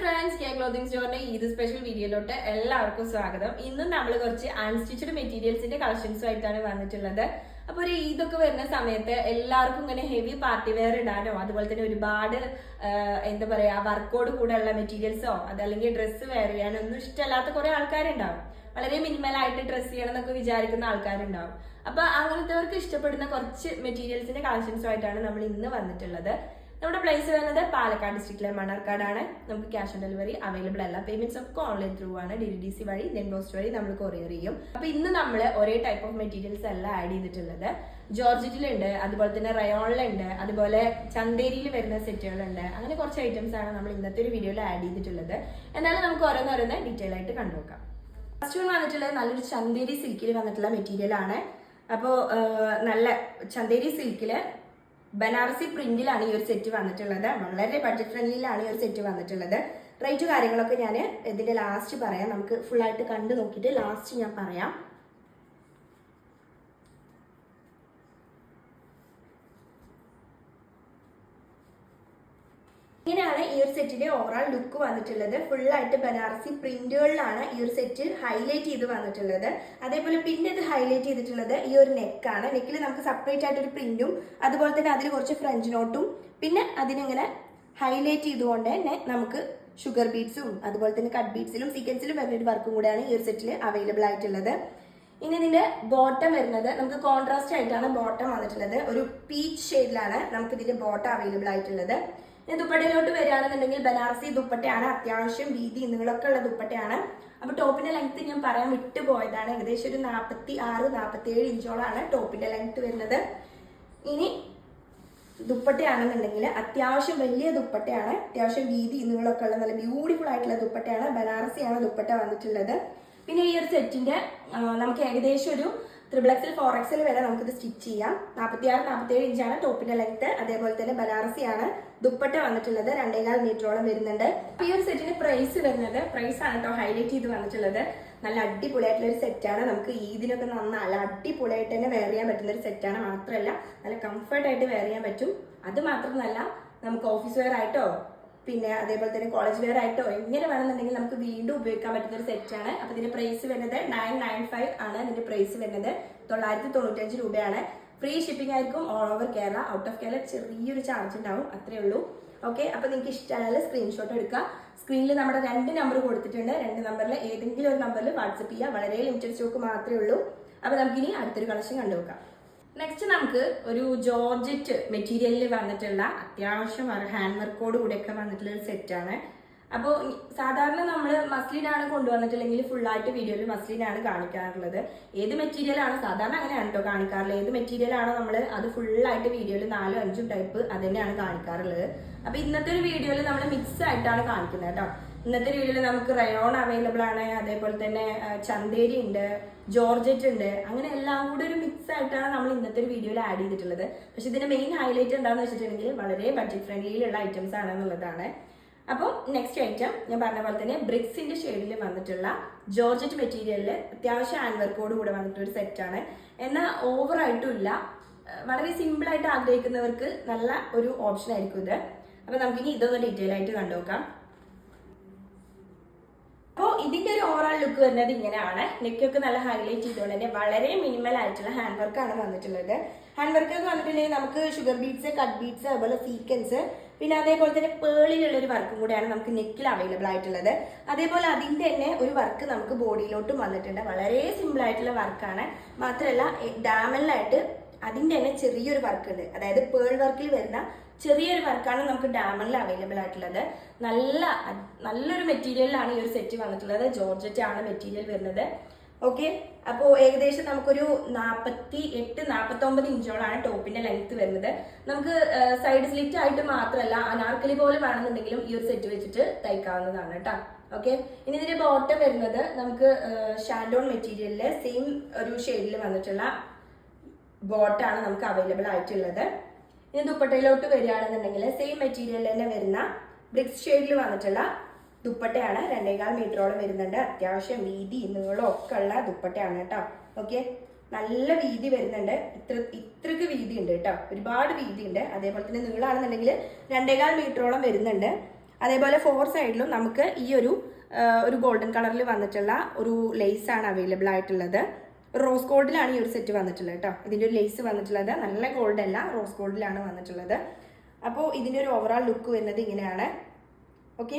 Friends, K clothing സ്റ്റോറിന്റെ ഇത് special വീഡിയോയിലോട്ട് എല്ലാവർക്കും സ്വാഗതം. ഇന്നും നമ്മൾ കുറച്ച് അൺസ്റ്റിച്ചഡ് മെറ്റീരിയൽസിന്റെ കളക്ഷൻസുമായിട്ടാണ് വന്നിട്ടുള്ളത്. അപ്പൊ ഒരു ഈദൊക്കെ വരുന്ന സമയത്ത് എല്ലാവർക്കും ഇങ്ങനെ ഹെവി പാർട്ടി വെയർ ഇടാനോ അതുപോലെ തന്നെ ഒരുപാട് എന്താ പറയാ വർക്കോട് കൂടെ ഉള്ള മെറ്റീരിയൽസോ അതല്ലെങ്കിൽ ഡ്രസ്സ് വെയർ ചെയ്യാനോ ഒന്നും ഇഷ്ടമല്ലാത്ത കുറെ ആൾക്കാരുണ്ടാവും. വളരെ മിനിമൽ ആയിട്ട് ഡ്രസ്സ് ചെയ്യണം എന്നൊക്കെ വിചാരിക്കുന്ന ആൾക്കാരുണ്ടാവും. അപ്പൊ അങ്ങനത്തെവർക്ക് ഇഷ്ടപ്പെടുന്ന കുറച്ച് മെറ്റീരിയൽസിന്റെ കളക്ഷൻസുമായിട്ടാണ് നമ്മൾ ഇന്ന് വന്നിട്ടുള്ളത്. നമ്മുടെ പ്ലേസ് വരുന്നത് പാലക്കാട് ഡിസ്ട്രിക്റ്റിലെ മണ്ണാർക്കാടാണ്. നമുക്ക് ക്യാഷ് ഓൺ ഡെലിവറി അവൈലബിൾ അല്ല. പേയ്മെന്റ്സ് ഒക്കെ ഓൺലൈൻ ത്രൂ ആണ്. DDDC വഴി നെൻ പോസ്റ്റ് വഴി നമ്മൾ കൊറിയർ ചെയ്യും. അപ്പൊ ഇന്ന് നമ്മൾ ഒരേ ടൈപ്പ് ഓഫ് മെറ്റീരിയൽസ് അല്ല ആഡ് ചെയ്തിട്ടുള്ളത്. ജോർജറ്റിലുണ്ട്, അതുപോലെ തന്നെ റയോണിലുണ്ട്, അതുപോലെ ചന്തേരിയിൽ വരുന്ന സെറ്റുകളുണ്ട്. അങ്ങനെ കുറച്ച് ഐറ്റംസ് ആണ് നമ്മൾ ഇന്നത്തെ ഒരു വീഡിയോയിൽ ആഡ് ചെയ്തിട്ടുള്ളത്. എന്നാലും നമുക്ക് ഓരോന്നോരോന്ന് ഡീറ്റെയിൽ ആയിട്ട് കണ്ടുനോക്കാം. ഫസ്റ്റ് വൺ വന്നിട്ടുള്ളത് നല്ലൊരു ചന്തേരി സിൽക്കിൽ വന്നിട്ടുള്ള മെറ്റീരിയൽ ആണ്. അപ്പോൾ നല്ല ചന്തേരി സിൽക്കില് ബനാറസി പ്രിന്റിലാണ് ഈ ഒരു സെറ്റ് വന്നിട്ടുള്ളത്. വളരെ ബഡ്ജറ്റ് ഫ്രണ്ട്ലിയിലാണ് ഈ ഒരു സെറ്റ് വന്നിട്ടുള്ളത്. റേറ്റ് കാര്യങ്ങളൊക്കെ ഞാൻ ഇതിന്റെ ലാസ്റ്റ് പറയാം. നമുക്ക് ഫുൾ ആയിട്ട് കണ്ടു നോക്കിയിട്ട് ലാസ്റ്റ് ഞാൻ പറയാം. ഇങ്ങനെയാണ് ഈ ഒരു സെറ്റിന്റെ ഓവറോൾ ലുക്ക് വന്നിട്ടുള്ളത്. ഫുൾ ആയിട്ട് ബനാറസി പ്രിന്റുകളിലാണ് ഈ ഒരു സെറ്റ് ഹൈലൈറ്റ് ചെയ്ത് വന്നിട്ടുള്ളത്. അതേപോലെ പിന്നെ ഇത് ഹൈലൈറ്റ് ചെയ്തിട്ടുള്ളത് ഈ ഒരു നെക്കാണ്. നെക്കിൽ നമുക്ക് സെപ്പറേറ്റ് ആയിട്ട് ഒരു പ്രിന്റും അതുപോലെ തന്നെ അതിൽ കുറച്ച് ഫ്രഞ്ച് നോട്ടും പിന്നെ അതിനിങ്ങനെ ഹൈലൈറ്റ് ചെയ്തുകൊണ്ട് തന്നെ നമുക്ക് ഷുഗർ ബീഡ്സും അതുപോലെ തന്നെ കട്ട് ബീഡ്സിലും സീക്വൻസിലും വരുന്നൊരു വർക്കും കൂടെയാണ് ഈ ഒരു സെറ്റിൽ അവൈലബിൾ ആയിട്ടുള്ളത്. ഇനി ഇതിന്റെ ബോട്ടം വരുന്നത് നമുക്ക് കോൺട്രാസ്റ്റ് ആയിട്ടാണ് ബോട്ടം വന്നിട്ടുള്ളത്. ഒരു പീച്ച് ഷെയ്ഡിലാണ് നമുക്ക് ഇതിന്റെ ബോട്ടം അവൈലബിൾ ആയിട്ടുള്ളത്. ഇനി ദുപ്പട്ടയിലോട്ട് വരികയാണെന്നുണ്ടെങ്കിൽ ബനാറസി ദുപ്പട്ടയാണ്. അത്യാവശ്യം വീതി നീളമൊക്കെ ഉള്ള ദുപ്പട്ടയാണ്. അപ്പൊ ടോപ്പിന്റെ ലെങ്ത് ഞാൻ പറയാൻ വിട്ടുപോയതാണ്. ഏകദേശം ഒരു 46-47 ഇഞ്ചോളാണ് ടോപ്പിന്റെ ലെങ്ത് വരുന്നത്. ഇനി ദുപ്പട്ടയാണെന്നുണ്ടെങ്കിൽ അത്യാവശ്യം വലിയ ദുപ്പട്ടയാണ്. അത്യാവശ്യം വീതി നീളമൊക്കെ ഉള്ള നല്ല ബ്യൂട്ടിഫുൾ ആയിട്ടുള്ള ദുപ്പട്ടയാണ്. ബനാറസിയാണ് ദുപ്പട്ട വന്നിട്ടുള്ളത്. പിന്നെ ഈ ഒരു സെറ്റിന്റെ നമുക്ക് ഏകദേശം ഒരു 3XL 4XL വരെ നമുക്കിത് സ്റ്റിച്ച് ചെയ്യാം. 46-47 ഇഞ്ചാണ് ടോപ്പിന്റെ ലെങ്ത്. അതേപോലെ തന്നെ ബനാറസിയാണ് ദുപ്പട്ട വന്നിട്ടുള്ളത്. 2.25 മീറ്ററോളം വരുന്നുണ്ട്. ഈ ഒരു സെറ്റിന്റെ പ്രൈസ് വരുന്നത് പ്രൈസ് ആണ് കേട്ടോ ഹൈലൈറ്റ് ചെയ്ത് വന്നിട്ടുള്ളത്. നല്ല അടിപൊളിയായിട്ടുള്ള ഒരു സെറ്റാണ്. നമുക്ക് ഈദിനൊക്കെ നല്ല അടിപൊളിയായിട്ട് തന്നെ വെയർ ചെയ്യാൻ പറ്റുന്ന ഒരു സെറ്റാണ്. മാത്രമല്ല നല്ല കംഫർട്ട് ആയിട്ട് വെയർ ചെയ്യാൻ പറ്റും. അത് മാത്രമല്ല നമുക്ക് ഓഫീസ് വെയർ ആയിട്ടോ പിന്നെ അതേപോലെ തന്നെ കോളേജ് വെയർ ആയിട്ടോ എങ്ങനെ വേണമെന്നുണ്ടെങ്കിൽ നമുക്ക് വീണ്ടും ഉപയോഗിക്കാൻ പറ്റുന്ന ഒരു സെറ്റാണ്. അപ്പൊ ഇതിന്റെ പ്രൈസ് വരുന്നത് 995 ആണ്. ഇതിന്റെ പ്രൈസ് വരുന്നത് 995 രൂപയാണ്. ഫ്രീ ഷിപ്പിംഗ് ആയിരിക്കും all over Kerala. Out of Kerala ചെറിയൊരു ചാർജ് ഉണ്ടാവും, അത്രേ ഉള്ളൂ. ഓക്കെ, അപ്പൊ നിങ്ങൾക്ക് ഇഷ്ടമായാലും സ്ക്രീൻഷോട്ട് എടുക്കുക. സ്ക്രീനിൽ നമ്മുടെ 2 നമ്പർ കൊടുത്തിട്ടുണ്ട്. 2 നമ്പറിൽ ഏതെങ്കിലും ഒരു നമ്പറിൽ വാട്സപ്പ് ചെയ്യുക. വളരെ ലിമിറ്റഡ് സ്റ്റോക്ക് മാത്രമേ ഉള്ളൂ. അപ്പൊ നമുക്കിനി അടുത്തൊരു കളക്ഷൻ കണ്ടുനോക്കാം. നെക്സ്റ്റ് നമുക്ക് ഒരു ജോർജറ്റ് മെറ്റീരിയലിൽ വന്നിട്ടുള്ള അത്യാവശ്യം ഹാൻഡ് വർക്കോട് കൂടെയൊക്കെ വന്നിട്ടുള്ള ഒരു സെറ്റാണ്. അപ്പോൾ സാധാരണ നമ്മൾ മസ്ലിനാണ് കൊണ്ടുവന്നിട്ടില്ലെങ്കിൽ ഫുള്ളായിട്ട് വീഡിയോയിൽ മസ്ലിനാണ് കാണിക്കാറുള്ളത്. ഏത് മെറ്റീരിയലാണ് സാധാരണ അങ്ങനെയാണ് കേട്ടോ കാണിക്കാറുള്ളത്. ഏത് മെറ്റീരിയലാണോ നമ്മൾ അത് ഫുള്ളായിട്ട് വീഡിയോയിൽ 4-5 ടൈപ്പ് അത് തന്നെയാണ് കാണിക്കാറുള്ളത്. അപ്പോൾ ഇന്നത്തെ ഒരു വീഡിയോയിൽ നമ്മൾ മിക്സ് ആയിട്ടാണ് കാണിക്കുന്നത് കേട്ടോ. ഇന്നത്തെ വീഡിയോയിൽ നമുക്ക് റയോൺ അവൈലബിൾ ആണ്, അതേപോലെ തന്നെ ചന്തേരി ഉണ്ട്, ജോർജറ്റ് ഉണ്ട്. അങ്ങനെ എല്ലാം കൂടി ഒരു മിക്സ് ആയിട്ടാണ് നമ്മൾ ഇന്നത്തെ ഒരു വീഡിയോയിൽ ആഡ് ചെയ്തിട്ടുള്ളത്. പക്ഷെ ഇതിന്റെ മെയിൻ ഹൈലൈറ്റ് എന്താണെന്ന് വെച്ചിട്ടുണ്ടെങ്കിൽ വളരെ ബഡ്ജറ്റ് ഫ്രണ്ട്ലിയിലുള്ള ഐറ്റംസ് ആണെന്നുള്ളതാണ്. അപ്പോൾ നെക്സ്റ്റ് ഐറ്റം ഞാൻ പറഞ്ഞ പോലെ തന്നെ ബ്രിക്സിന്റെ ഷെയ്ഡിൽ വന്നിട്ടുള്ള ജോർജറ്റ് മെറ്റീരിയലിൽ അത്യാവശ്യം ഹാൻഡ് വർക്കോട് കൂടെ വന്നിട്ടൊരു സെറ്റാണ്. എന്നാൽ ഓവറായിട്ടും ഇല്ല. വളരെ സിമ്പിൾ ആയിട്ട് ആഗ്രഹിക്കുന്നവർക്ക് നല്ല ഒരു ഓപ്ഷൻ ആയിരിക്കും ഇത്. അപ്പൊ നമുക്കിനി ഇതൊന്ന് ഡീറ്റെയിൽ ആയിട്ട് കണ്ടുനോക്കാം. അപ്പോൾ ഇതിന്റെ ഒരു ഓവറോൾ ലുക്ക് വരുന്നത് ഇങ്ങനെയാണ്. നെക്കൊക്കെ നല്ല ഹൈലൈറ്റ് ചെയ്തുകൊണ്ട് തന്നെ വളരെ മിനിമൽ ആയിട്ടുള്ള ഹാൻഡ് വർക്കാണ് വന്നിട്ടുള്ളത്. ഹാൻഡ് വർക്ക് ഒക്കെ വന്നിട്ടുണ്ടെങ്കിൽ നമുക്ക് ഷുഗർ ബീഡ്സ്, കട്ട് ബീഡ്സ്, അതുപോലെ സീക്വൻസ്, പിന്നെ അതേപോലെ തന്നെ പേളിലുള്ള ഒരു വർക്കും കൂടെയാണ് നമുക്ക് നെക്കിൽ അവൈലബിൾ ആയിട്ടുള്ളത്. അതേപോലെ അതിന്റെ തന്നെ ഒരു വർക്ക് നമുക്ക് ബോഡിയിലോട്ടും വന്നിട്ടുണ്ട്. വളരെ സിമ്പിൾ ആയിട്ടുള്ള വർക്കാണ്. മാത്രമല്ല ഡാമലിലായിട്ട് അതിന്റെ തന്നെ ചെറിയൊരു വർക്ക് ഉണ്ട്. അതായത് പേൾ വർക്കിൽ വരുന്ന ചെറിയൊരു വർക്കാണ് നമുക്ക് ഡയമണ്ടിൽ അവൈലബിൾ ആയിട്ടുള്ളത്. നല്ലൊരു മെറ്റീരിയലിലാണ് ഈ ഒരു സെറ്റ് വന്നിട്ടുള്ളത്. ജോർജറ്റ് ആണ് മെറ്റീരിയൽ വരുന്നത്. ഓക്കെ, അപ്പോൾ ഏകദേശം നമുക്കൊരു 48-49 ഇഞ്ചോളാണ് ടോപ്പിന്റെ ലെങ്ത് വരുന്നത്. നമുക്ക് സൈഡ് സ്ലിറ്റ് ആയിട്ട് മാത്രമല്ല അനാർക്കലി പോലെ വേണമെന്നുണ്ടെങ്കിലും ഈ ഒരു സെറ്റ് വെച്ചിട്ട് തയ്ക്കാവുന്നതാണ് കേട്ടോ. ഓക്കെ, ഇനി ഇതിന്റെ ബോട്ടം വരുന്നത് നമുക്ക് ഷാൻഡോൺ മെറ്റീരിയലില് സെയിം ഒരു ഷെയ്ഡിൽ വന്നിട്ടുള്ള ബോട്ടാണ് നമുക്ക് അവൈലബിൾ ആയിട്ടുള്ളത്. ഇനി ദുപ്പട്ടയിലോട്ട് വരികയാണെന്നുണ്ടെങ്കിൽ സെയിം മെറ്റീരിയലിൽ തന്നെ വരുന്ന ബ്രിക്സ് ഷെയ്ഡിൽ വന്നിട്ടുള്ള ദുപ്പട്ടയാണ്. 2.25 മീറ്ററോളം വരുന്നുണ്ട്. അത്യാവശ്യം വീതി നീളം ഒക്കെ ഉള്ള ദുപ്പട്ടയാണ് കേട്ടോ. ഓക്കെ, നല്ല വീതി വരുന്നുണ്ട്. ഇത്രക്ക് വീതി ഉണ്ട് കേട്ടോ, ഒരുപാട് വീതി ഉണ്ട്. അതേപോലെ തന്നെ നീളാണെന്നുണ്ടെങ്കിൽ 2.25 മീറ്ററോളം വരുന്നുണ്ട്. അതേപോലെ 4 സൈഡിലും നമുക്ക് ഈ ഒരു ഗോൾഡൻ കളറിൽ വന്നിട്ടുള്ള ഒരു ലേസ് ആണ് അവൈലബിൾ ആയിട്ടുള്ളത്. റോസ് ഗോൾഡിലാണ് ഈ ഒരു സെറ്റ് വന്നിട്ടുള്ളത് കേട്ടോ. ഇതിൻ്റെ ഒരു ലേസ് വന്നിട്ടുള്ളത് നല്ല ഗോൾഡ് അല്ല, റോസ് ഗോൾഡിലാണ് വന്നിട്ടുള്ളത്. അപ്പോൾ ഇതിൻ്റെ ഒരു ഓവറോൾ ലുക്ക് വരുന്നത് ഇങ്ങനെയാണ്. ഓക്കെ,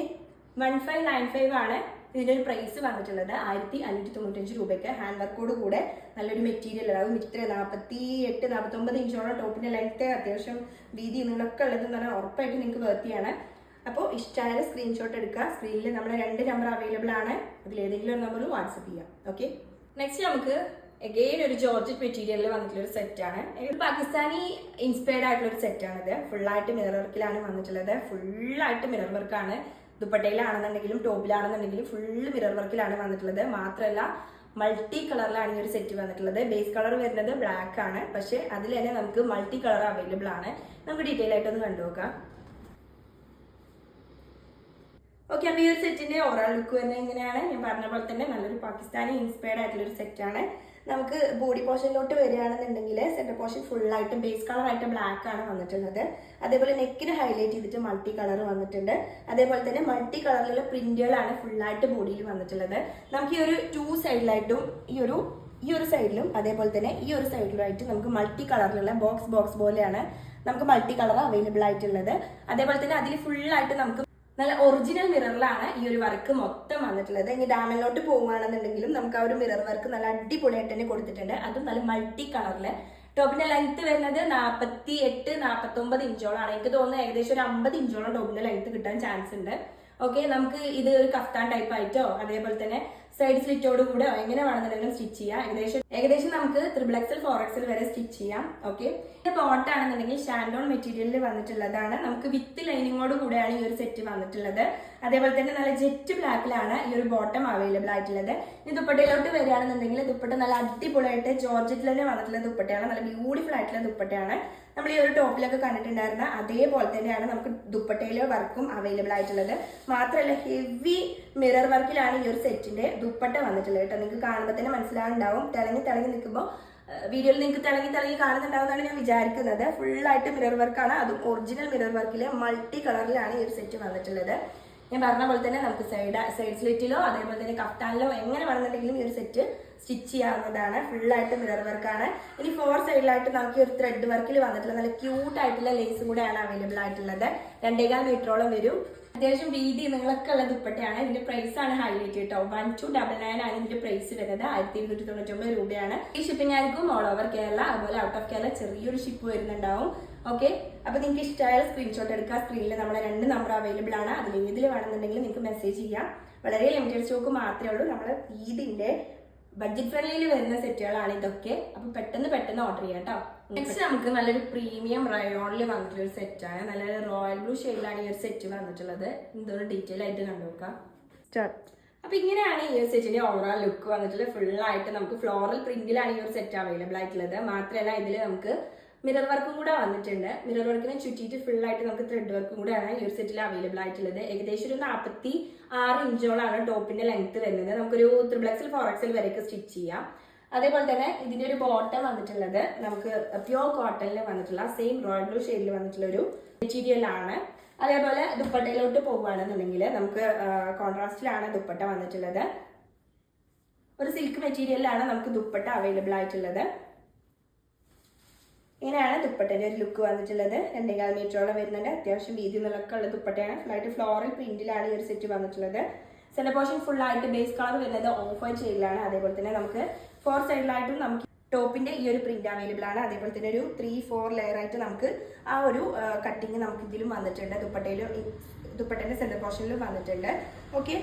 1595 ആണ് ഇതിൻ്റെ ഒരു പ്രൈസ് വന്നിട്ടുള്ളത്. 1595 രൂപയ്ക്ക് ഹാൻഡ് വർക്കോട് കൂടെ നല്ലൊരു മെറ്റീരിയൽ, അതായത് ഇത്ര 48-49 ഇഞ്ചോളം ടോപ്പിൻ്റെ ലെങ്ത്ത്, അത്യാവശ്യം വീതി നിങ്ങളൊക്കെ ഉള്ളതെന്ന് പറഞ്ഞാൽ ഉറപ്പായിട്ട് നിങ്ങൾക്ക് വേർത്തിയാണ്. അപ്പോൾ ഇഷ്ടമായ സ്ക്രീൻഷോട്ട് എടുക്കുക. സ്ക്രീനിൽ നമ്മുടെ 2 നമ്പർ അവൈലബിൾ ആണ്, അതിലേതെങ്കിലും ഒരു നമ്പർ വാട്സപ്പ് ചെയ്യാം. ഓക്കെ, നെക്സ്റ്റ് നമുക്ക് എഗെയിൻ ഒരു ജോർജറ്റ് മെറ്റീരിയലിൽ വന്നിട്ടുള്ള ഒരു സെറ്റാണ്. പാകിസ്ഥാനി ഇൻസ്പയർഡ് ആയിട്ടുള്ള ഒരു സെറ്റാണിത്. ഫുള്ളായിട്ട് മിറർ വർക്കിലാണ് വന്നിട്ടുള്ളത്. ഫുള്ളായിട്ട് മിറർ വർക്കാണ്. ദുപ്പട്ടയിലാണെന്നുണ്ടെങ്കിലും ടോപ്പിലാണെന്നുണ്ടെങ്കിലും ഫുള്ള് മിറർ വർക്കിലാണ് വന്നിട്ടുള്ളത്. മാത്രമല്ല മൾട്ടി കളറിലാണ് ഈ ഒരു സെറ്റ് വന്നിട്ടുള്ളത്. ബേസ് കളർ വരുന്നത് ബ്ലാക്ക് ആണ്, പക്ഷെ അതിൽ തന്നെ നമുക്ക് മൾട്ടി കളർ അവൈലബിൾ ആണ്. നമുക്ക് ഡീറ്റെയിൽ ആയിട്ടൊന്ന് കണ്ടുനോക്കാം. ഓക്കെ, അപ്പോൾ ഈ ഒരു സെറ്റിന്റെ ഓവറോൾ ലുക്ക് വരുന്നത് എങ്ങനെയാണ്? ഞാൻ പറഞ്ഞ പോലെ തന്നെ നല്ലൊരു പാകിസ്ഥാനി ഇൻസ്പയർഡ് ആയിട്ടുള്ള ഒരു സെറ്റാണ്. നമുക്ക് ബോഡി പോർഷനിലോട്ട് വരികയാണെന്നുണ്ടെങ്കിൽ സെന്റർ പോർഷൻ ഫുള്ളായിട്ട് ബേസ് കളർ ആയിട്ട് ബ്ലാക്ക് ആണ് വന്നിട്ടുള്ളത്. അതേപോലെ നെക്കിന് ഹൈലൈറ്റ് ചെയ്തിട്ട് മൾട്ടി കളർ വന്നിട്ടുണ്ട്. അതേപോലെ തന്നെ മൾട്ടി കളറിലുള്ള പ്രിന്റുകളാണ് ഫുള്ളായിട്ട് ബോഡിയിൽ വന്നിട്ടുള്ളത്. നമുക്ക് ഈ ഒരു 2 സൈഡിലായിട്ടും ഈ ഒരു സൈഡിലും അതേപോലെ തന്നെ ഈ ഒരു സൈഡിലുമായിട്ട് നമുക്ക് മൾട്ടി കളറിലുള്ള ബോക്സ് പോലെയാണ് നമുക്ക് മൾട്ടി കളർ അവൈലബിൾ ആയിട്ടുള്ളത്. അതേപോലെ തന്നെ അതിൽ ഫുള്ളായിട്ട് നമുക്ക് നല്ല ഒറിജിനൽ മിററിലാണ് ഈ ഒരു വർക്ക് മൊത്തം വന്നിട്ടുള്ളത്. ഇനി ഡാമിലോട്ട് പോകുകയാണെന്നുണ്ടെങ്കിലും നമുക്ക് ആ ഒരു മിറർ വർക്ക് നല്ല അടിപൊളിയായിട്ട് തന്നെ കൊടുത്തിട്ടുണ്ട്. അതും നല്ല മൾട്ടി കളറില്. ടോപ്പിന്റെ ലെങ്ത് വരുന്നത് 48-49 ഇഞ്ചോളാണ്. എനിക്ക് തോന്നുന്നത് ഏകദേശം ഒരു 50 ഇഞ്ചോളം ടോപ്പിന്റെ ലെങ്ത് കിട്ടാൻ ചാൻസ് ഉണ്ട്. ഓക്കെ, നമുക്ക് ഇത് ഒരു കഫ്താൻ ടൈപ്പ് ആയിട്ടോ അതേപോലെ തന്നെ സൈഡ് സ്ലിറ്റോട് കൂടെ എങ്ങനെ വേണമെന്നുണ്ടെങ്കിലും സ്റ്റിച്ച് ചെയ്യാം. ഏകദേശം നമുക്ക് 3XL 4XL വരെ സ്റ്റിച്ച് ചെയ്യാം. ഓക്കെ, ബോട്ട് ആണെന്നുണ്ടെങ്കിൽ ഷാൻഡോൺ മെറ്റീരിയലിൽ വന്നിട്ടുള്ളതാണ്. നമുക്ക് വിത്ത് ലൈനിങ്ങോട് കൂടെയാണ് ഈ ഒരു സെറ്റ് വന്നിട്ടുള്ളത്. അതേപോലെ തന്നെ നല്ല ജെറ്റ് ബ്ലാക്കിലാണ് ഈ ഒരു ബോട്ടം അവൈലബിൾ ആയിട്ടുള്ളത്. ഇനി ദുപ്പട്ടയിലോട്ട് വരികയാണെന്നുണ്ടെങ്കിൽ ദുപ്പട്ട നല്ല അടിപൊളിയായിട്ട് ജോർജറ്റിൽ തന്നെ വന്നിട്ടുള്ള ദുപ്പട്ടയാണ്. നല്ല ബ്യൂട്ടിഫുൾ ആയിട്ടുള്ള ദുപ്പട്ടയാണ്. നമ്മൾ ഈ ഒരു ടോപ്പിലൊക്കെ കണ്ടിട്ടുണ്ടായിരുന്ന അതേപോലെ തന്നെയാണ് നമുക്ക് ദുപ്പട്ടയിലെ വർക്കും അവൈലബിൾ ആയിട്ടുള്ളത്. മാത്രമല്ല ഹെവി മിറർ വർക്കിലാണ് ഈ ഒരു സെറ്റിന്റെ ദുപ്പട്ട വന്നിട്ടുള്ളത് കേട്ടോ. നിങ്ങൾക്ക് കാണുമ്പോൾ തന്നെ മനസ്സിലാവുണ്ടാവും. തിളങ്ങി നിൽക്കുമ്പോൾ വീഡിയോയിൽ നിങ്ങൾക്ക് തിളങ്ങി കാണുന്നുണ്ടാവുന്നതാണ് ഞാൻ വിചാരിക്കുന്നത്. ഫുള്ളായിട്ട് മിറർ വർക്കാണ്, അതും ഒറിജിനൽ മിറർ വർക്കിൽ മൾട്ടി കളറിലാണ് ഈ ഒരു സെറ്റ് വന്നിട്ടുള്ളത്. ഞാൻ പറഞ്ഞ പോലെ തന്നെ നമുക്ക് സൈഡ് സ്ലിറ്റിലോ അതേപോലെ തന്നെ കഫ്താനിലോ എങ്ങനെ വേണമെന്നുണ്ടെങ്കിലും ഈ ഒരു സെറ്റ് സ്റ്റിച്ച് ചെയ്യാവുന്നതാണ്. ഫുള്ളായിട്ട് മിറർ വർക്കാണ്. ഇനി 4 സൈഡിലായിട്ട് നമുക്ക് ഒരു ത്രെഡ് വർക്കിൽ വന്നിട്ടുള്ള നല്ല ക്യൂട്ട് ആയിട്ടുള്ള ലേസും കൂടെയാണ് അവൈലബിൾ ആയിട്ടുള്ളത്. 2.25 മീറ്ററോളം വരും. അത്യാവശ്യം വീതി നിങ്ങളൊക്കെ ഉള്ള ദുപ്പട്ടയാണ്. ഇതിന്റെ പ്രൈസ് ആണ് ഹൈലൈറ്റ് കേട്ടോ. 1299 ആണ് ഇതിന്റെ പ്രൈസ് വരുന്നത്. 1299 രൂപയാണ്. ഈ ഷിപ്പിംഗ് ആയിരിക്കും ഓൾ ഓവർ കേരള, അതുപോലെ ഔട്ട് ഓഫ് കേരള ചെറിയൊരു ഷിപ്പ് വരുന്നുണ്ടാവും. ഓക്കെ, അപ്പൊ നിങ്ങൾക്ക് ഇഷ്ടമായ സ്ക്രീൻഷോട്ട് എടുക്കുക. സ്ക്രീനിൽ നമ്മളെ 2 നമ്പർ അവൈലബിൾ ആണ്. അതിൽ ഏതിൽ വേണമെന്നുണ്ടെങ്കിൽ നിങ്ങൾക്ക് മെസ്സേജ് ചെയ്യാം. വളരെ ലിമിറ്റഡ് സ്റ്റോക്ക് മാത്രമേ ഉള്ളൂ. നമ്മുടെ ഈദിന്റെ ബഡ്ജറ്റ് ഫ്രണ്ട്ലിയിൽ വരുന്ന സെറ്റുകളാണ് ഇതൊക്കെ. അപ്പൊ പെട്ടെന്ന് ഓർഡർ ചെയ്യാം കേട്ടോ. നെക്സ്റ്റ് നമുക്ക് നല്ലൊരു പ്രീമിയം റയോണിൽ വന്നിട്ടുള്ള ഒരു സെറ്റാണ്. നല്ലൊരു റോയൽ ബ്ലൂ ഷെയ്ഡിലാണ് ഈ ഒരു സെറ്റ് വന്നിട്ടുള്ളത്. ഇതൊരു ഡീറ്റെയിൽ ആയിട്ട് കണ്ടുനോക്കാം. അപ്പൊ ഇങ്ങനെയാണ് ഈ ഒരു സെറ്റിന്റെ ഓവറോൾ ലുക്ക് വന്നിട്ടുള്ളത്. ഫുള്ളായിട്ട് നമുക്ക് ഫ്ലോറൽ പ്രിന്റിലാണ് ഈ ഒരു സെറ്റ് അവൈലബിൾ ആയിട്ടുള്ളത്. മാത്രമല്ല ഇതിൽ നമുക്ക് മിറർ വർക്കും കൂടെ വന്നിട്ടുണ്ട്. മിറർ വർക്കിനെ ചുറ്റിയിട്ട് ഫുള്ളായിട്ട് നമുക്ക് ത്രെഡ് വർക്കും കൂടെയാണ് ഈ ഒരു സെറ്റിൽ അവൈലബിൾ ആയിട്ടുള്ളത്. ഏകദേശം ഒരു 46 ഇഞ്ചോളാണ് ടോപ്പിന്റെ ലെങ്ത് വരുന്നത്. നമുക്കൊരു 3XL 4XL വരെയൊക്കെ സ്റ്റിച്ച് ചെയ്യാം. അതേപോലെ തന്നെ ഇതിന്റെ ഒരു ബോട്ടം വന്നിട്ടുള്ളത് നമുക്ക് പ്യോർ കോട്ടണിൽ വന്നിട്ടുള്ള സെയിം റോയൽ ബ്ലൂ ഷെയ്ഡിൽ വന്നിട്ടുള്ള ഒരു മെറ്റീരിയൽ ആണ്. അതേപോലെ ദുപ്പട്ടയിലോട്ട് പോകുകയാണെന്നുണ്ടെങ്കിൽ നമുക്ക് കോൺട്രാസ്റ്റിലാണ് ദുപ്പട്ട വന്നിട്ടുള്ളത്. ഒരു സിൽക്ക് മെറ്റീരിയലിലാണ് നമുക്ക് ദുപ്പട്ട അവൈലബിൾ ആയിട്ടുള്ളത്. ഇങ്ങനെയാണ് ദുപ്പട്ടയുടെ ഒരു ലുക്ക് വന്നിട്ടുള്ളത്. 2.25 മീറ്ററോളം വരുന്നുണ്ട്. അത്യാവശ്യം വീതി നിലൊക്കെ ഉള്ള ദുപ്പട്ടയാണ്. ഫുള്ളായിട്ട് ഫ്ലോറൽ പ്രിന്റിലാണ് ഈ ഒരു സെറ്റ് വന്നിട്ടുള്ളത്. സെന്റർ പോർഷൻ ഫുള്ളായിട്ട് ബേസ് കളർ വരുന്നത് ഓഫ് വൈറ്റ് ഷെയ്ഡിലാണ്. അതേപോലെ തന്നെ നമുക്ക് 4 സൈഡിലായിട്ടും നമുക്ക് ടോപ്പിന്റെ ഈ ഒരു പ്രിന്റ് അവൈലബിൾ ആണ്. അതേപോലെ തന്നെ ഒരു 3-4 ലെയർ ആയിട്ട് നമുക്ക് ആ ഒരു കട്ടിങ് നമുക്ക് ഇതിലും വന്നിട്ടുണ്ട്. ദുപ്പട്ടന്റെ സെന്റർ പോർഷനിലും വന്നിട്ടുണ്ട്. ഓക്കെ,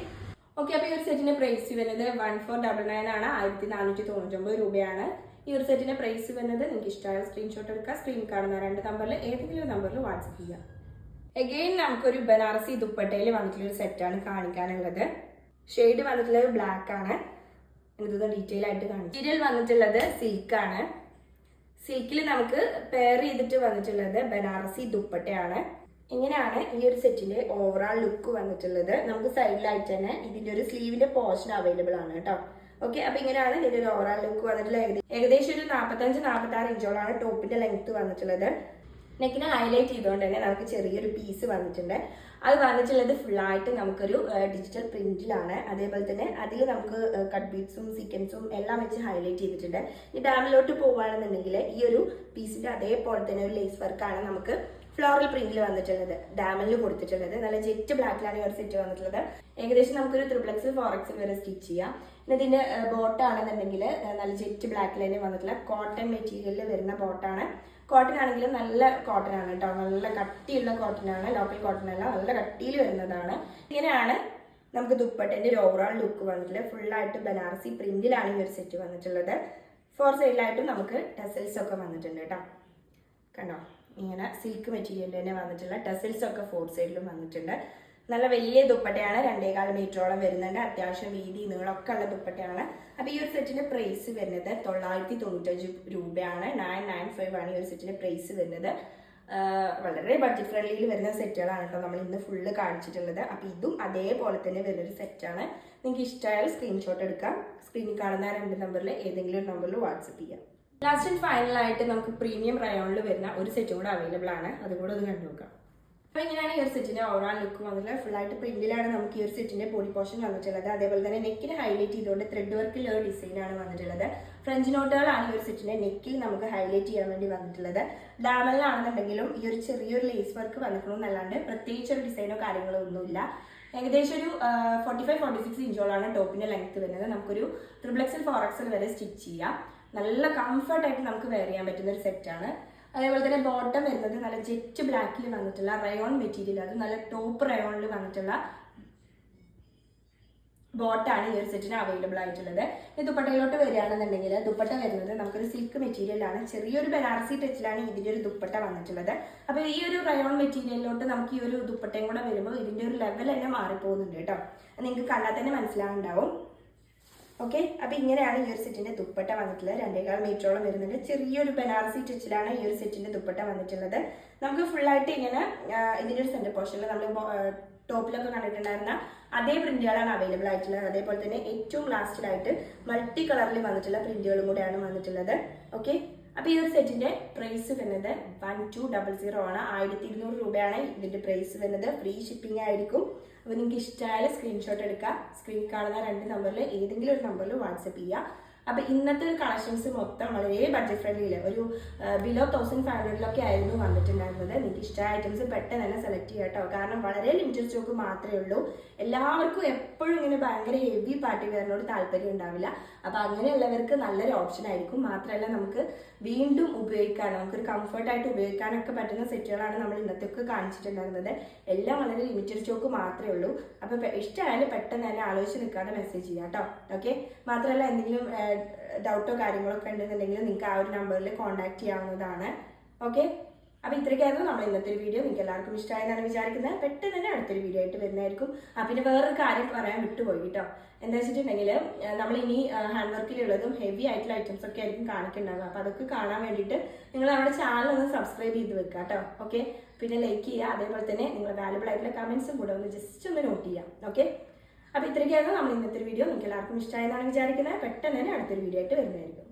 അപ്പോൾ ഈ ഒരു സെറ്റിന്റെ പ്രൈസ് വരുന്നത് 1499 ആണ്. 1499 രൂപയാണ് ഈ ഒരു സെറ്റിന്റെ പ്രൈസ് വരുന്നത്. നിങ്ങൾക്ക് ഇഷ്ടമായ സ്ക്രീൻഷോട്ട് എടുക്കുക. സ്ക്രീനിൽ കാണുന്ന 2 നമ്പറിൽ ഏതെങ്കിലും നമ്പറിൽ വാട്സപ്പ് ചെയ്യാം. എഗെയിൻ നമുക്കൊരു ബനാറസി ദുപ്പട്ടയിൽ വന്നിട്ടുള്ള ഒരു സെറ്റാണ് കാണിക്കാനുള്ളത്. ഷെയ്ഡ് വന്നിട്ടുള്ളത് ബ്ലാക്ക് ആണ്. ഇത് ഡീറ്റെയിൽ ആയിട്ട് കാണിക്കും. മെറ്റീരിയൽ വന്നിട്ടുള്ളത് സിൽക്കാണ്. സിൽക്കിൽ നമുക്ക് പെയർ ചെയ്തിട്ട് വന്നിട്ടുള്ളത് ബനാറസി ദുപ്പട്ടയാണ്. ഇങ്ങനെയാണ് ഈ ഒരു സെറ്റിന്റെ ഓവറോൾ ലുക്ക് വന്നിട്ടുള്ളത്. നമുക്ക് സൈഡിലായിട്ട് തന്നെ ഇതിന്റെ ഒരു സ്ലീവിന്റെ പോർഷൻ അവൈലബിൾ ആണ് കേട്ടോ. ഓക്കെ, അപ്പൊ ഇങ്ങനെയാണ് ഇതിന്റെ ഒരു ഓവറോൾ ലുക്ക് വന്നിട്ടുള്ളത്. ഏകദേശം ഒരു 45-46 ഇഞ്ചോളാണ് ടോപ്പിന്റെ ലെങ്ത് വന്നിട്ടുള്ളത്. നെക്കിനെ ഹൈലൈറ്റ് ചെയ്തുകൊണ്ട് തന്നെ നമുക്ക് ചെറിയൊരു പീസ് വന്നിട്ടുണ്ട്. അത് വന്നിട്ടുള്ളത് ഫുള്ളായിട്ട് നമുക്കൊരു ഡിജിറ്റൽ പ്രിന്റിലാണ്. അതേപോലെ തന്നെ അതിൽ നമുക്ക് കട്ട് ബീഡ്സും സീക്വൻസും എല്ലാം വെച്ച് ഹൈലൈറ്റ് ചെയ്തിട്ടുണ്ട്. ഈ ഡാമിലോട്ട് പോകുകയാണെന്നുണ്ടെങ്കിൽ ഈ ഒരു പീസിന്റെ അതേപോലെ തന്നെ ഒരു ലേസ് വർക്കാണ് നമുക്ക് ഫ്ലോറൽ പ്രിന്റിൽ വന്നിട്ടുള്ളത്, ഡാമിൽ കൊടുത്തിട്ടുള്ളത്. നല്ല ജെറ്റ് ബ്ലാക്കിലാണ് ഈ ഒരു സെറ്റ് വന്നിട്ടുള്ളത്. ഏകദേശം നമുക്കൊരു 3XL 4XL വരെ സ്റ്റിച്ച് ചെയ്യാം. പിന്നെ ഇതിന്റെ ബോട്ടാണെന്നുണ്ടെങ്കിൽ നല്ല ജെറ്റ് ബ്ലാക്കിൽ തന്നെ വന്നിട്ടുള്ള കോട്ടൺ മെറ്റീരിയലിൽ വരുന്ന ബോട്ടാണ്. കോട്ടൺ ആണെങ്കിലും നല്ല കോട്ടൺ ആണ് കേട്ടോ, നല്ല കട്ടിയുള്ള കോട്ടൺ ആണ്, ലോക്കൽ കോട്ടൺ അല്ല, നല്ല കട്ടിയിൽ വരുന്നതാണ്. ഇങ്ങനെയാണ് നമുക്ക് ദുപ്പട്ടേന്റെ ഒരു ഓവറോൾ ലുക്ക് വന്നിട്ടുള്ളത്. ഫുള്ളായിട്ട് ബനാറസി പ്രിന്റിലാണ് ഈ ഒരു സെറ്റ് വന്നിട്ടുള്ളത്. 4 സൈഡിലായിട്ടും നമുക്ക് ടെസൽസ് ഒക്കെ വന്നിട്ടുണ്ട് കേട്ടോ. കണ്ടോ, ഇങ്ങനെ സിൽക്ക് മെറ്റീരിയൽ തന്നെ വന്നിട്ടുള്ള ടെസൽസ് ഒക്കെ 4 സൈഡിലും വന്നിട്ടുണ്ട്. നല്ല വലിയ ദുപ്പട്ടയാണ്, 2.25 മീറ്ററോളം വരുന്നുണ്ട്. അത്യാവശ്യം വീതി നീളമൊക്കെ ഉള്ള ദുപ്പട്ടയാണ്. അപ്പൊ ഈ ഒരു സെറ്റിന്റെ പ്രൈസ് വരുന്നത് 995 രൂപയാണ്. 995 ആണ് ഈ ഒരു സെറ്റിന്റെ പ്രൈസ് വരുന്നത്. വളരെ ബഡ്ജറ്റ് ഫ്രണ്ട്ലിയിൽ വരുന്ന സെറ്റുകളാണ് കേട്ടോ നമ്മൾ ഇന്ന് ഫുള്ള് കാണിച്ചിട്ടുള്ളത്. അപ്പൊ ഇതും അതേപോലെ തന്നെ വരുന്നൊരു സെറ്റാണ്. നിങ്ങൾക്ക് ഇഷ്ടമായാൽ സ്ക്രീൻഷോട്ട് എടുക്കാം. സ്ക്രീനിൽ കാണുന്ന 2 നമ്പറിൽ ഏതെങ്കിലും ഒരു നമ്പറിൽ വാട്സപ്പ് ചെയ്യാം. ലാസ്റ്റ് ആൻഡ് ഫൈനൽ ആയിട്ട് നമുക്ക് പ്രീമിയം റയോണിൽ വരുന്ന ഒരു സെറ്റും കൂടെ അവൈലബിൾ ആണ്, അതും കൂടെ ഒന്ന് കണ്ടു നോക്കാം. അപ്പോൾ ഇങ്ങനെയാണ് ഈ ഒരു സെറ്റിന്റെ ഓവറോൾ ലുക്ക് വന്നിട്ടുള്ളത്. ഫുള്ളായിട്ട് പ്രിന്റിലാണ് നമുക്ക് ഈ ഒരു സെറ്റിന്റെ ബോഡി പോർഷൻ വന്നിട്ടുള്ളത്. അതേപോലെ തന്നെ നെക്കിന് ഹൈലൈറ്റ് ചെയ്തുകൊണ്ട് ത്രെഡ് വർക്കിൽ ഒരു ഡിസൈനാണ് വന്നിട്ടുള്ളത്. ഫ്രഞ്ച് നോട്ടുകളാണ് ഈ ഒരു സെറ്റിന്റെ നെക്കിൽ നമുക്ക് ഹൈലൈറ്റ് ചെയ്യാൻ വേണ്ടി വന്നിട്ടുള്ളത്. ഡാമലിലാണെന്നുണ്ടെങ്കിലും ഈ ഒരു ചെറിയൊരു ലേസ് വർക്ക് വന്നിട്ടുണ്ടെന്നല്ലാണ്ട് പ്രത്യേകിച്ച് ഒരു ഡിസൈനോ കാര്യങ്ങളോ ഒന്നുമില്ല. ഏകദേശം ഒരു 45-46 ഇഞ്ചോളാണ് ടോപ്പിന്റെ ലെങ്ത് വരുന്നത്. നമുക്കൊരു 3XL 4XL വരെ സ്റ്റിച്ച് ചെയ്യാം. നല്ല കംഫർട്ടായിട്ട് നമുക്ക് വെയർ ചെയ്യാൻ പറ്റുന്ന ഒരു സെറ്റാണ്. അതേപോലെ തന്നെ ബോട്ടം വരുന്നത് നല്ല ജെറ്റ് ബ്ലാക്കിൽ വന്നിട്ടുള്ള റയോൺ മെറ്റീരിയൽ, അത് നല്ല ടോപ്പ് റയോണിൽ വന്നിട്ടുള്ള ബോട്ടാണ് ഈ ഒരു സെറ്റിന് അവൈലബിൾ ആയിട്ടുള്ളത്. ഈ ദുപ്പട്ടയിലോട്ട് വരികയാണെന്നുണ്ടെങ്കിൽ ദുപ്പട്ട വരുന്നത് നമുക്കൊരു സിൽക്ക് മെറ്റീരിയലാണ്. ചെറിയൊരു ബനാറസി ടച്ചിലാണ് ഇതിന്റെ ഒരു ദുപ്പട്ട വന്നിട്ടുള്ളത്. അപ്പൊ ഈ ഒരു റയോൺ മെറ്റീരിയലിലോട്ട് നമുക്ക് ഈ ഒരു ദുപ്പട്ടയും കൂടെ വരുമ്പോൾ ഇതിന്റെ ഒരു ലെവൽ തന്നെ മാറിപ്പോകുന്നുണ്ട് കേട്ടോ. നിങ്ങൾക്ക് കണ്ടാൽ തന്നെ മനസ്സിലാവുണ്ടാവും. ഓക്കെ, അപ്പൊ ഇങ്ങനെയാണ് ഈ ഒരു സെറ്റിന്റെ ദുപ്പട്ട വന്നിട്ടുള്ളത്. 2.25 മീറ്ററോളം വരുന്നുണ്ട്. ചെറിയൊരു ബനാറസി ടച്ചിലാണ് ഈ ഒരു സെറ്റിന്റെ ദുപ്പട്ട വന്നിട്ടുള്ളത്. നമുക്ക് ഫുള്ളായിട്ട് ഇങ്ങനെ ഇതിന്റെ ഒരു സെന്റർ പോർഷനിൽ നമ്മൾ ടോപ്പിലൊക്കെ കണ്ടിട്ടുണ്ടായിരുന്ന അതേ പ്രിന്റുകളാണ് അവൈലബിൾ ആയിട്ടുള്ളത്. അതേപോലെ തന്നെ ഏറ്റവും ലാസ്റ്റിലായിട്ട് മൾട്ടി കളറിൽ വന്നിട്ടുള്ള പ്രിന്റുകളും കൂടെയാണ് വന്നിട്ടുള്ളത്. ഓക്കെ, അപ്പൊ ഈ ഒരു സെറ്റിന്റെ പ്രൈസ് വരുന്നത് 1200 ആണ്. 1200 രൂപയാണ് ഇതിന്റെ പ്രൈസ് വരുന്നത്. ഫ്രീ ഷിപ്പിംഗ് ആയിരിക്കും. അപ്പോൾ നിങ്ങൾക്ക് ഇഷ്ടമായ സ്ക്രീൻഷോട്ട് എടുക്കുക. സ്ക്രീനിൽ കാണുന്ന 2 നമ്പറിൽ ഏതെങ്കിലും ഒരു നമ്പറിൽ വാട്സപ്പ് ചെയ്യുക. അപ്പൊ ഇന്നത്തെ കളക്ഷൻസ് മൊത്തം വളരെ ബഡ്ജറ്റ് ഫ്രണ്ട്ലിയിൽ ഒരു ബിലോ 1500 ആയിരുന്നു വന്നിട്ടുണ്ടായിരുന്നത്. നിങ്ങൾക്ക് ഇഷ്ടമായ ഐറ്റംസ് പെട്ടെന്ന് തന്നെ സെലക്ട് ചെയ്യുക കേട്ടോ. കാരണം വളരെ ലിമിറ്റഡ് സ്റ്റോക്ക് മാത്രമേ ഉള്ളൂ. എല്ലാവർക്കും എപ്പോഴും ഇങ്ങനെ ഭയങ്കര ഹെവി പാർട്ടി വെയറിനോട് താല്പര്യം ഉണ്ടാവില്ല. അപ്പൊ അങ്ങനെയുള്ളവർക്ക് നല്ലൊരു ഓപ്ഷൻ ആയിരിക്കും. മാത്രമല്ല നമുക്ക് വീണ്ടും ഉപയോഗിക്കാൻ, നമുക്കൊരു കംഫർട്ടായിട്ട് ഉപയോഗിക്കാനൊക്കെ പറ്റുന്ന സെറ്റുകളാണ് നമ്മൾ ഇന്നത്തെയൊക്കെ കാണിച്ചിട്ടുണ്ടായിരുന്നത്. എല്ലാം വളരെ ലിമിറ്റഡ് സ്റ്റോക്ക് മാത്രമേ ഉള്ളൂ. അപ്പൊ ഇഷ്ടമായാലും പെട്ടെന്ന് തന്നെ ആലോചിച്ച് നിൽക്കാതെ മെസ്സേജ് ചെയ്യാം കേട്ടോ. ഓക്കെ, മാത്രമല്ല എന്തെങ്കിലും ഡൗട്ടോ കാര്യങ്ങളൊക്കെ ഉണ്ടെന്നുണ്ടെങ്കിൽ നിങ്ങൾക്ക് ആ ഒരു നമ്പറിൽ കോൺടാക്ട് ചെയ്യാവുന്നതാണ്. ഓക്കെ, അപ്പൊ ഇത്രയ്ക്കായിരുന്നു നമ്മൾ ഇന്നത്തെ ഒരു വീഡിയോ. നിങ്ങൾക്ക് എല്ലാവർക്കും ഇഷ്ടമായെന്നാണ് വിചാരിക്കുന്നത്. പെട്ടെന്ന് തന്നെ അടുത്തൊരു വീഡിയോ ആയിട്ട് വരുന്നതായിരിക്കും. പിന്നെ വേറൊരു കാര്യം പറയാൻ വിട്ടുപോയി കേട്ടോ. എന്താ വെച്ചിട്ടുണ്ടെങ്കിൽ നമ്മൾ ഇനി ഹാൻഡ് വർക്കിലുള്ളതും ഹെവി ആയിട്ടുള്ള ഐറ്റംസ് ഒക്കെ ആയിരിക്കും കാണിക്കുന്നുണ്ടാവുക. അപ്പൊ അതൊക്കെ കാണാൻ വേണ്ടിയിട്ട് നിങ്ങൾ നമ്മുടെ ചാനൽ ഒന്ന് സബ്സ്ക്രൈബ് ചെയ്ത് വെക്കുക കേട്ടോ. ഓക്കെ, പിന്നെ ലൈക്ക് ചെയ്യുക. അതേപോലെ തന്നെ നിങ്ങൾ വാല്യുബിൾ ആയിട്ടുള്ള കമന്റ്സും കൂടെ ഒന്ന് ജസ്റ്റ് ഒന്ന് നോട്ട് ചെയ്യാം. ഓക്കെ, അപ്പൊ ഇത്രയ്ക്കായിരുന്നു നമ്മൾ ഇന്നത്തെ ഒരു വീഡിയോ. നിങ്ങൾക്ക് എല്ലാവർക്കും ഇഷ്ടമായെന്നാണ് വിചാരിക്കുന്നത്. പെട്ടെന്ന് തന്നെ അടുത്തൊരു വീഡിയോ ആയിട്ട് വരുന്നതായിരിക്കും.